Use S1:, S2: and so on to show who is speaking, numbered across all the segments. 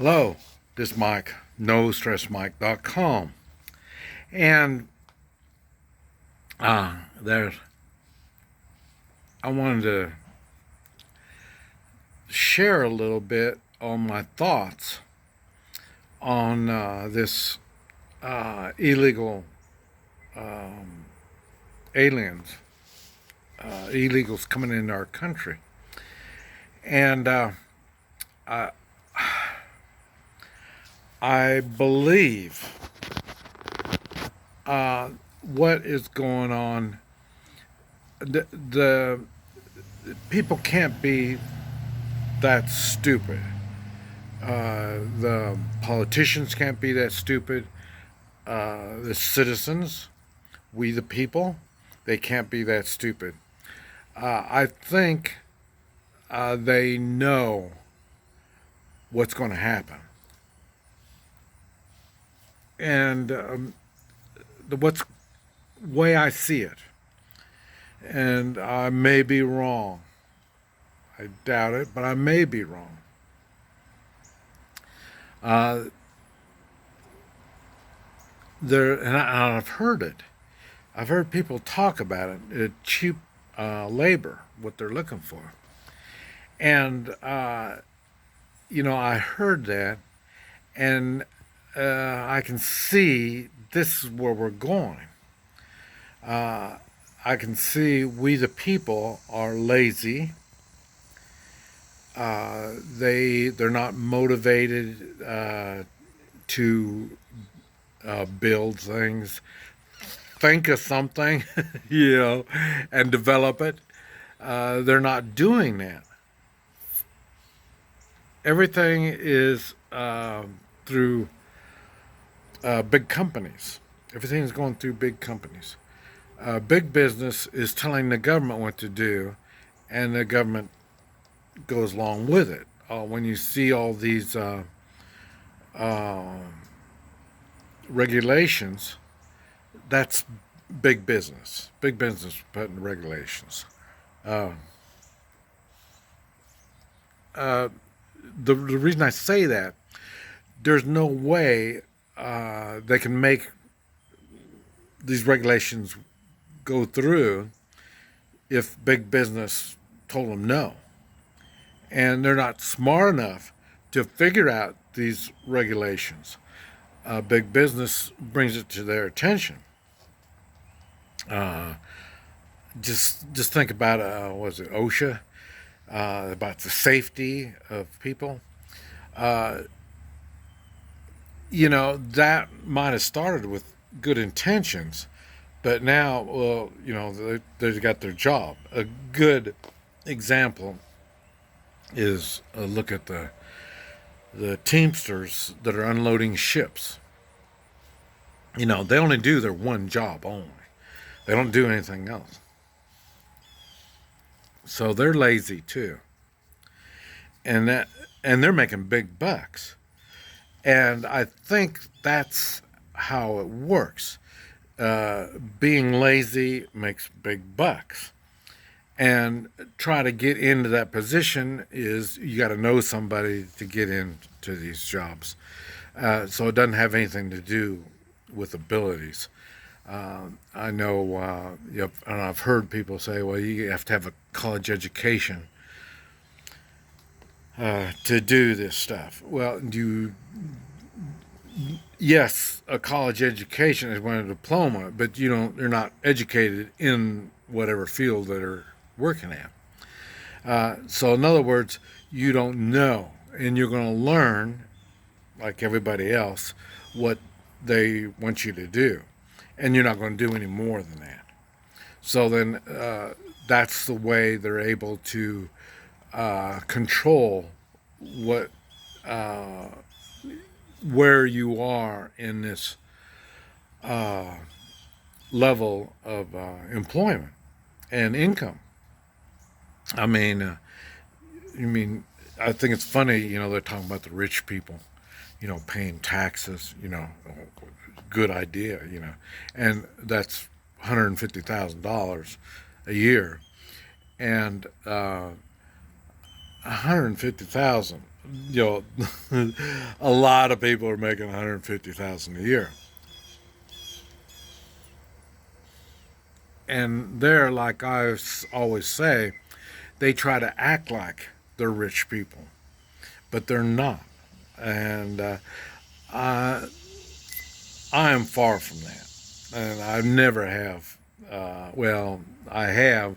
S1: Hello, this is Mike, NoStressMike.com. And there's I wanted to share a little bit on my thoughts on this illegal um, aliens, illegals coming into our country. And I, I believe what is going on, the people can't be that stupid. The politicians can't be that stupid. The citizens, we the people, they can't be that stupid. I think they know what's going to happen. And the what's way I see it, and I may be wrong. I doubt it, but I may be wrong. Uh, I've heard it. I've heard people talk about it. Cheap labor, what they're looking for, and I heard that, and I can see this is where we're going. Uh, I can see we the people are lazy. They're not motivated to build things, think of something, and develop it. They're not doing that. Everything is through big companies. Everything is going through big companies. Big business is telling the government what to do, and the government goes along with it. When you see all these uh, regulations, that's big business. Big business putting regulations. Uh, uh, the reason I say that, there's no way they can make these regulations go through if big business told them no. And they're not smart enough to figure out these regulations. Big business brings it to their attention. Uh, just think about was it OSHA, about the safety of people. Uh, that might have started with good intentions, but now, well, they've got their job. A good example is look at the teamsters that are unloading ships. They only do their one job only. They don't do anything else. So they're lazy too, and they're making big bucks. And I think that's how it works. Being lazy makes big bucks. And try to get into that position is you got to know somebody to get into these jobs. So it doesn't have anything to do with abilities. I know, and I've heard people say, well, you have to have a college education to do this stuff. Well, yes, a college education is one a diploma, but you're not educated in whatever field that are working at. So in other words, you don't know, and you're going to learn, like everybody else, what they want you to do, and you're not going to do any more than that. So then that's the way they're able to control what where you are in this level of employment and income. I mean, I think it's funny, they're talking about the rich people, paying taxes, good idea, and that's $150,000 a year, and 150,000. you know, a lot of people are making 150,000 a year, and they're like always say, they try to act like they're rich people, but they're not, and I I am far from that, and I never have. Well, I have.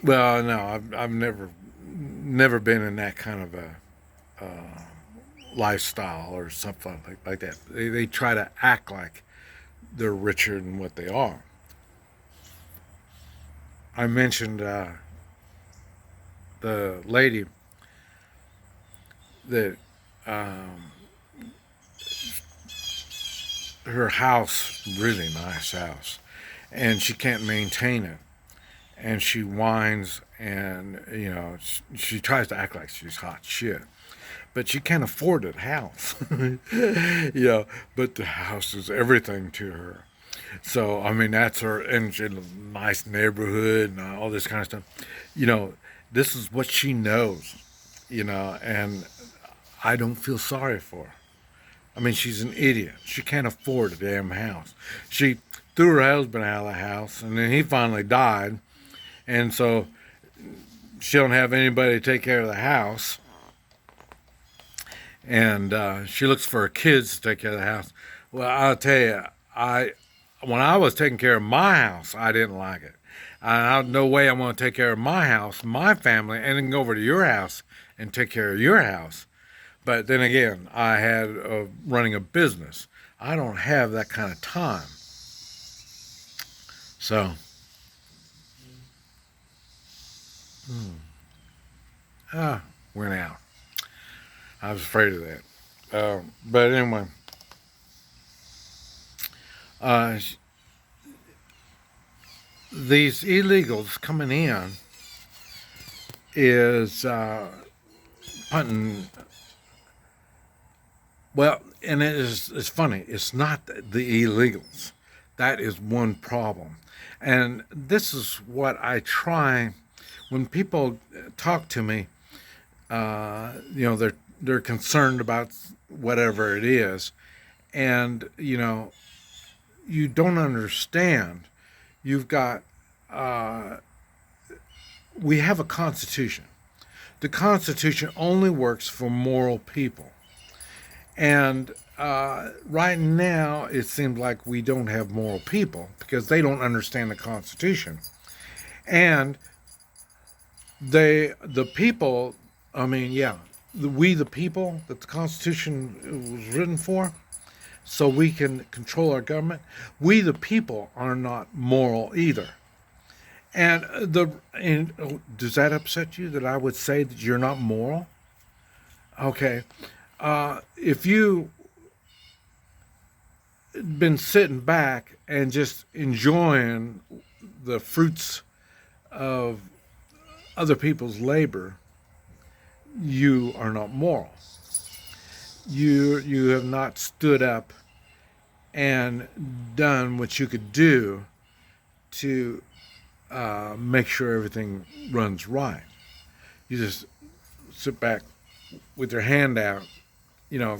S1: Well, no, I've never been in that kind of a lifestyle or something like that. They try to act like they're richer than what they are. I mentioned the lady that um, her house, really nice house, and she can't maintain it, and she whines, and she tries to act like she's hot shit, but she can't afford that house. But the house is everything to her. So I mean, that's her, and she's in a nice neighborhood and all this kind of stuff. You know, this is what she knows. And I don't feel sorry for her. I mean, she's an idiot. She can't afford a damn house. She threw her husband out of the house, and then he finally died, and so she don't have anybody to take care of the house, and she looks for her kids to take care of the house. Well, I'll tell you, I when I was taking care of my house, I didn't like it. No way I'm going to take care of my house, my family, and then go over to your house and take care of your house. But then again, I had running a business. I don't have that kind of time. So, ah, went out. I was afraid of that. But anyway, uh, these illegals coming in is punting. Well, and it's funny. It's not the illegals. That is one problem. And this is what I try when people talk to me. They're concerned about whatever it is, and you don't understand. You've got we have a constitution. The constitution only works for moral people. And right now, it seems like we don't have moral people because they don't understand the Constitution. And the people, I mean, yeah, we the people that the Constitution was written for, so we can control our government. We the people are not moral either. Does that upset you that I would say that you're not moral? Okay. If you been sitting back and just enjoying the fruits of other people's labor, you are not moral. You have not stood up and done what you could do to make sure everything runs right. You just sit back with your hand out, you know,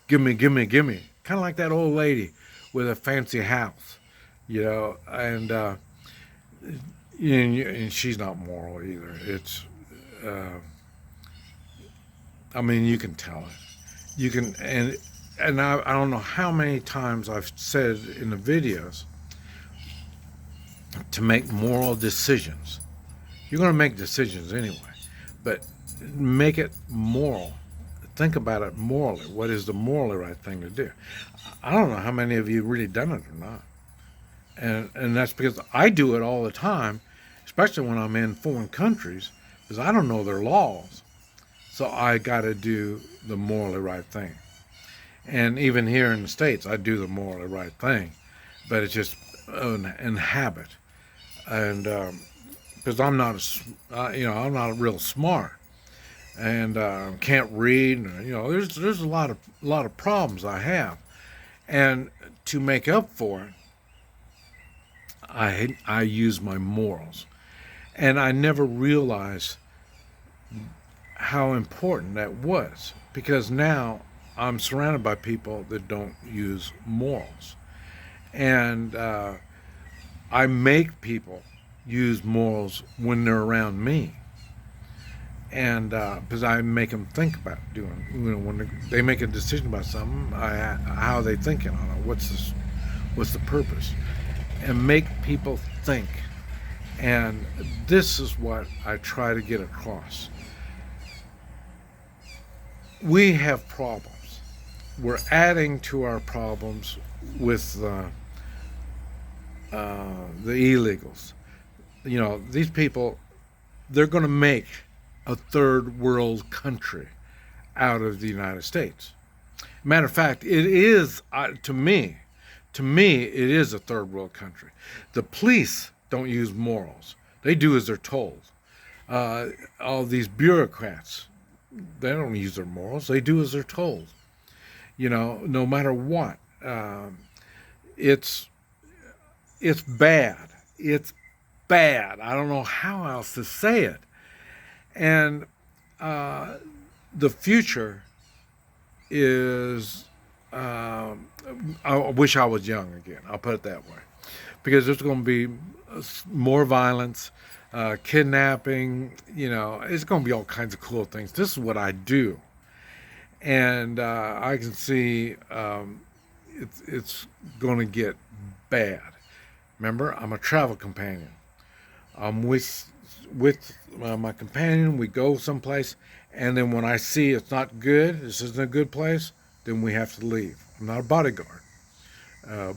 S1: give me, give me, give me. Kind of like that old lady with a fancy house, and she's not moral either. Uh, I mean, you can tell it. You can, and I don't know how many times I've said in the videos to make moral decisions. You're going to make decisions anyway, but make it moral. Think about it morally. What is the morally right thing to do? I don't know how many of you really done it or not. And that's because I do it all the time, especially when I'm in foreign countries, because I don't know their laws. So I got to do the morally right thing. And even here in the States, I do the morally right thing, but it's just an habit. And because I'm I'm not real smart, and can't read. There's a lot of problems I have, and to make up for it, I use my morals, and I never realized how important that was, because now I'm surrounded by people that don't use morals. And I make people use morals when they're around me. And because I make them think about doing, when they make a decision about something, how are they thinking on it? What's the purpose? And make people think. And this is what I try to get across. We have problems. We're adding to our problems with the illegals. These people, they're going to make a third world country out of the United States. Matter of fact, it is, to me, it is a third world country. The police don't use morals. They do as they're told. All these bureaucrats, they don't use their morals. They do as they're told. No matter what. It's bad. It's bad. I don't know how else to say it. And the future is, I wish I was young again. I'll put it that way. Because there's going to be more violence, kidnapping, it's going to be all kinds of cool things. This is what I do. And I can see it's going to get bad. Remember, I'm a travel companion. I'm with my companion. We go someplace, and then when I see it's not good, this isn't a good place, then we have to leave. I'm not a bodyguard.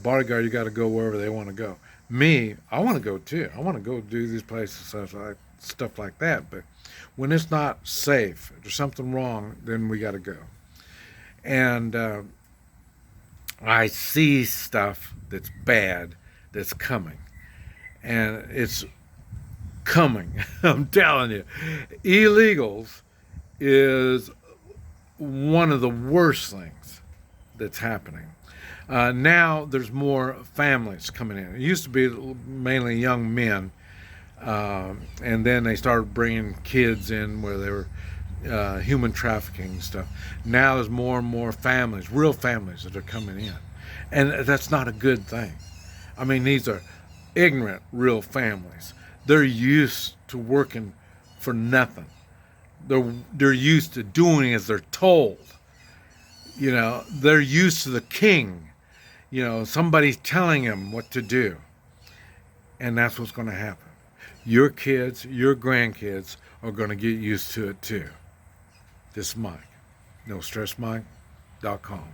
S1: Bodyguard, you got to go wherever they want to go. Me, I want to go too. I want to go do these places, stuff like that. But when it's not safe, if there's something wrong, then we got to go. And I see stuff that's bad that's coming. And it's coming. I'm telling you. Illegals is one of the worst things that's happening. Now there's more families coming in. It used to be mainly young men, and then they started bringing kids in where they were human trafficking and stuff. Now there's more and more families, real families that are coming in. And that's not a good thing. I mean, these are ignorant, real families. They're used to working for nothing. They're used to doing as they're told. They're used to the king. Somebody's telling them what to do. And that's what's going to happen. Your kids, your grandkids are going to get used to it too. This is Mike. NoStressMike.com.